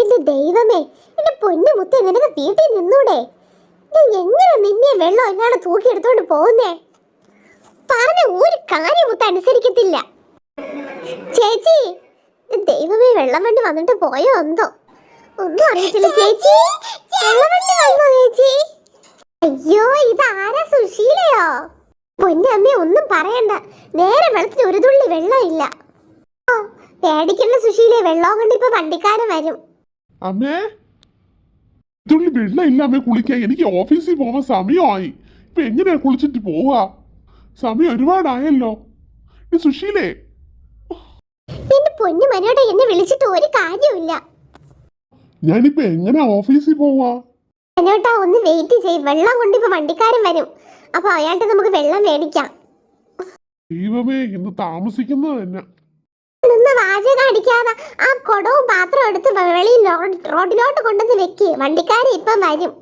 എന്റെ ദൈവമേ, എന്റെ പൊന്നു മുത്തേ, നിനക്ക് വീട്ടിൽ നിന്നൂടെ? എങ്ങനെ നിന്നെ വെള്ളം എങ്ങാണ് തൂക്കിയെടുത്തോണ്ട് പോകുന്നേ? പറഞ്ഞ ഒരു കാര്യം മുത്ത അനുസരിക്കത്തില്ല. ചേച്ചി, ദൈവമേ, വെള്ളം വണ്ടി വന്നിട്ട് പോയോ എന്തോ? ഒന്നും അറിയത്തില്ല ചേച്ചി. വെള്ളം വണ്ടി വന്നോ ചേച്ചി? അയ്യോ, ഇതാരാ? സുശീലയോ? പൊന്നെ അമ്മേ, ഒന്നും പറയണ്ട. നേരെ വെള്ളത്തിന് ഒരു തുള്ളി വെള്ളം ഇല്ല. പേടിക്കണ്ട സുശീലേ, വെള്ളം കൊണ്ട് ഇപ്പൊ വണ്ടിക്കാരൻ വരും. അമ്മേ, തുള്ളി വെള്ളം ഇല്ല അമ്മേ കുളിക്കാൻ. എനിക്ക് ഓഫീസിൽ പോകാൻ സമയമായി. ഇപ്പൊ എങ്ങനെയാ കുളിച്ചിട്ട് പോവാ? സമയം ഒരുപാടായല്ലോ. സുശീലേ, എന്റെ പൊന്നു മനോടെ, എന്നെ വിളിച്ചിട്ട് ഒരു കാര്യമില്ല. ഞാനിപ്പോ എങ്ങനെയാ ഓഫീസിൽ പോവാ? മനോട്ടാ, ഒന്ന് വെയിറ്റ് ചെയ്യ്. വെള്ളം കൊണ്ട് ഇപ്പൊ വണ്ടിക്കാരൻ വരും. അപ്പൊ അയാൾക്ക് നമുക്ക് വെള്ളം മേടിക്കാം. ദൈവമേ, ഇന്ന് താമസിക്കുന്നത് തന്നെ. നിന്ന് വാചകം അടിക്കാതെ ആ കുടവും പാത്രവും എടുത്ത് വെളിയിൽ റോഡിലോട്ട് കൊണ്ടുവന്ന് വെക്ക്. വണ്ടിക്കാരൻ ഇപ്പം വരും.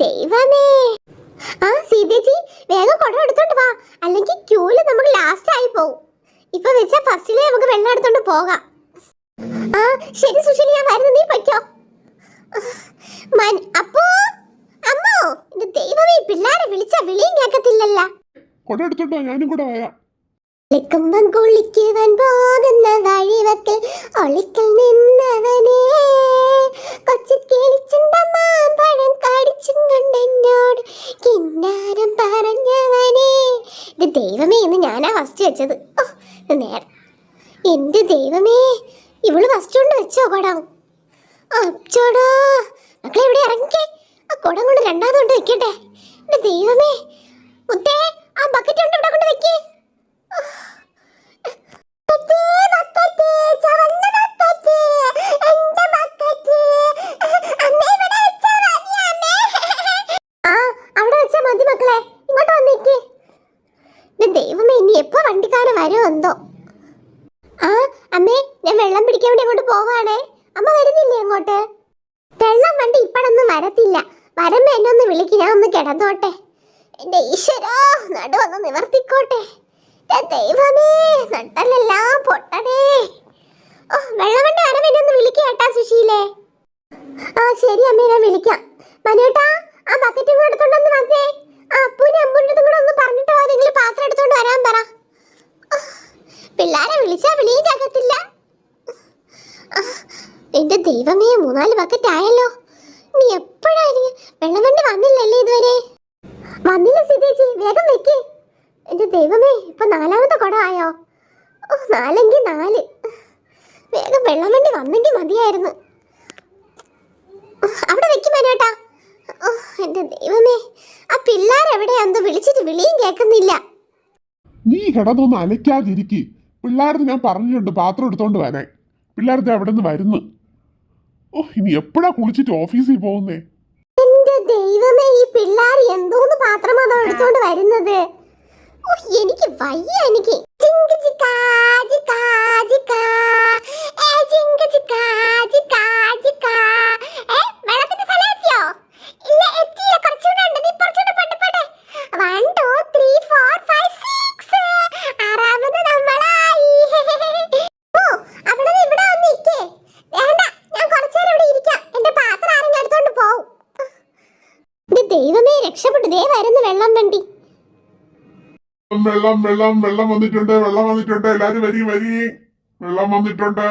ദൈവമേ. ആ സീതേച്ചി, വേഗം കുടം എടുത്തോണ്ട് വാ, അല്ലെങ്കിൽ ക്യൂല് നമുക്ക് ലാസ്റ്റ് ആയി പോകും. ഇപ്പൊ വെച്ചാ ഫസ്റ്റിലേ നമുക്ക് വെള്ളം എടുത്തോണ്ട് പോകാം. ആ ശരി സുശീല, ഞാൻ വരുന്നു, നീ പൊയ്ക്കോ. അപ്പോ അമ്മോ, എന്റെ ദൈവമേ, പിള്ളേരെ വിളിച്ചാ വിളിയും കേൾക്കത്തില്ലല്ല. കുട എടുത്തോട്ടോ, ഞാനും കൂടെ വരാം. കുളിക്കുമ്പം കുളിക്കുവാൻ പോകുന്ന വഴിവക്കിൽ ഒളിക്കൽ നിന്നവനേ, കൊച്ചു കിളിച്ചുണ്ട മാമ്പഴം കടിച്ചും കൊണ്ടെന്നോട് കിന്നാരം പറഞ്ഞവനേ. എന്റെ ദൈവമേ, ഇന്ന് ഞാനാ ഫസ്റ്റ് വെച്ചത്. നേരം. എന്റെ ദൈവമേ, ഇവള് ഫസ്റ്റ് കൊണ്ട് വെച്ചോ കുടം? അച്ചോടാ, മക്കളെ എവിടെ ഇറങ്ങിക്കേ. ആ കുടം കൊണ്ട് രണ്ടാമത് കൊണ്ട് വെക്കട്ടെ. എന്റെ ദൈവമേ, മുത്തേ, ആ ബക്കറ്റ് കൊണ്ട് ഇവിടെ കൊണ്ട് വെക്കേ. ദൈവമേ, ഇനി എപ്പോ വണ്ടിക്കാരൻ വരുമോ എന്തോ. ആ അമ്മേ, ഞാൻ വെള്ളം പിടിക്കാൻ വേണ്ടി അങ്ങോട്ട് പോവാണേ. അമ്മ വരുന്നില്ലേ അങ്ങോട്ട്? വെള്ളം വണ്ടി ഇപ്പഴൊന്നും വരത്തില്ല. വരുമ്പോ എന്നെ ഒന്ന് വിളിക്ക്, ഞാൻ ഒന്ന് കിടന്നോട്ടെ. എന്റെ ഈശ്വരാ, നടുവൊന്ന് നിവർത്തിക്കോട്ടെ. ദൈവമേ, നട്ടലെല്ലാം പൊട്ടണേ. വെള്ളം വണ്ടി വരമ്പോ എന്നെ ഒന്ന് വിളിക്കേട്ടാ സുശീലേ. ആ ശരി അമ്മേ, ഞാൻ വിളിക്കാം. മനോട്ടാ, ആ ബക്കറ്റ് കൂടെ എടുത്തോണ്ടൊന്ന് വന്നേ. ആ അപ്പൂനെ അമ്പൂൻ്റെ കൂടെ ഒന്ന് പറഞ്ഞിട്ട് പോരെങ്കിലും പാത്രം എടുത്തോണ്ട് വരാൻ പറ. പിള്ളേരെ വിളിച്ചാ വിളിയും കേൾക്കത്തില്ല. എന്റെ ദൈവമേ, 3-4 ബക്കറ്റ് ആയല്ലോ. നീ എപ്പോഴായിരിക്കും? വെള്ളം വണ്ടി വന്നില്ലല്ലേ ഇതുവരെ? വന്നില്ല സീതേച്ചി, വേഗം വെക്കേ. എന്റെ ദൈവമേ, ഇപ്പൊ 4ാമത്തെ കുടം ആയോ? 4എങ്കിൽ 4. വേഗം വെള്ളം വണ്ടി വന്നെങ്കിൽ മതിയായിരുന്നു. അവിടെ വെക്കും മനോട്ടാ. എന്റെ ദൈവമേ, ആ പിള്ളേരെവിടെയാന്തോ വിളിച്ചിട്ട് വിളിയും കേൾക്കുന്നില്ല. നീ കിടന്നൊന്ന് അലക്കാതിരിക്കി. പിള്ളേർക്ക് ഞാൻ പറഞ്ഞിട്ടുണ്ട് പാത്രം എടുത്തോണ്ട് വരാൻ. പിള്ളേർക്ക് അവിടെ നിന്ന് വരുന്നു. ഇനി എപ്പോഴാ കുളിച്ചിട്ട് ഓഫീസിൽ പോകുന്നേ? എന്റെ ദൈവമേ, ഈ പിള്ളേർ എന്തോന്ന് പാത്രം അതോ എടുത്തോണ്ട് വരുന്നത്? എനിക്ക് വയ്യ. എനിക്ക് ദൈവമേ, രക്ഷപ്പെട്ടു. ദേ വരുന്നു വെള്ളം വണ്ടി. വെള്ളം വെള്ളം വെള്ളം വന്നിട്ടുണ്ട്, വെള്ളം വന്നിട്ടുണ്ട്. എല്ലാരും വരി വരി, വെള്ളം വന്നിട്ടുണ്ട്.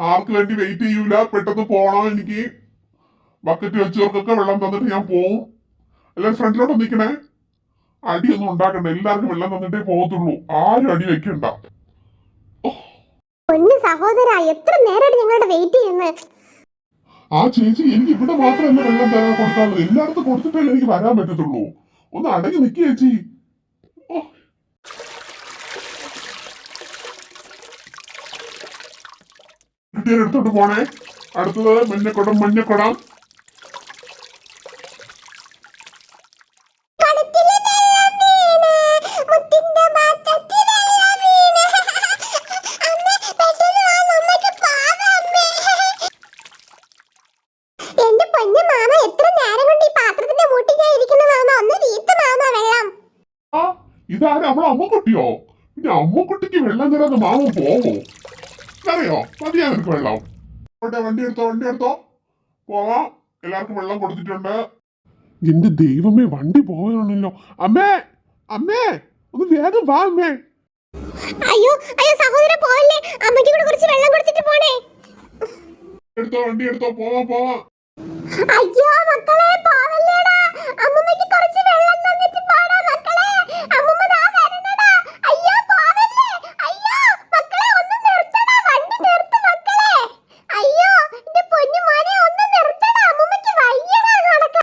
ആർക്ക് വേണ്ടി വെയിറ്റ് ചെയ്യൂല, പെട്ടെന്ന് പോണം. എനിക്ക് ബക്കറ്റ് വെച്ചവർക്കൊക്കെ വെള്ളം തന്നിട്ട് ഞാൻ പോവും. എല്ലാരും ഫ്രണ്ടിലോട്ട് നിൽക്കണേ. അടിയൊന്നും ഉണ്ടാക്കണ്ട, എല്ലാവർക്കും വെള്ളം തന്നിട്ടേ പോകത്തുള്ളൂ. ആരും അടി വെക്കണ്ട. പൊന്നു സഹോദര, എത്ര നേരമായിട്ട് ഞങ്ങളുടെ വെയിറ്റ് ചെയ്യുന്നത്? ആ ചേച്ചി, എനിക്ക് ഇവിടെ മാത്രമല്ല വെള്ളം തരാൻ കൊടുക്കാനുള്ളത്, എല്ലായിടത്തും കൊടുത്തിട്ടല്ലേ എനിക്ക് വരാൻ പറ്റത്തുള്ളൂ. ഒന്ന് അടങ്ങി നിൽക്കുക ചേച്ചി. എടുത്തോണ്ട് പോണേ. അടുത്തത് മഞ്ഞക്കുടം. മഞ്ഞക്കുടം ഇതാരും നമ്മളെ അമ്മക്കുട്ടിയോ? പിന്നെ അമ്മക്കുട്ടിക്ക് വെള്ളം തരാതെ മാമ പോവോ? അറിയോ? മതിയാ നിനക്ക് വെള്ളം? വണ്ടി എടുത്തോ പോവാം. എല്ലാവർക്കും വെള്ളം കൊടുത്തിട്ടുണ്ട്. എന്റെ ദൈവമേ, വണ്ടി പോവാണല്ലോ. അമ്മേ ഒന്ന് വേഗം വാ അമ്മേ. അയ്യോ സഹോദരൻ പോവല്ലേ, അമ്മയ്ക്ക് കൂടെ കുറച്ച് വെള്ളം കൊടുത്തിട്ട് പോണേ. വണ്ടി എടുത്തോ പോവാം. അയ്യോ മക്കളെ പോവല്ലേടാ, അമ്മമ്മയ്ക്ക് കുറച്ച് വെള്ളം തന്നിട്ട് പോടാ മക്കളെ. അമ്മ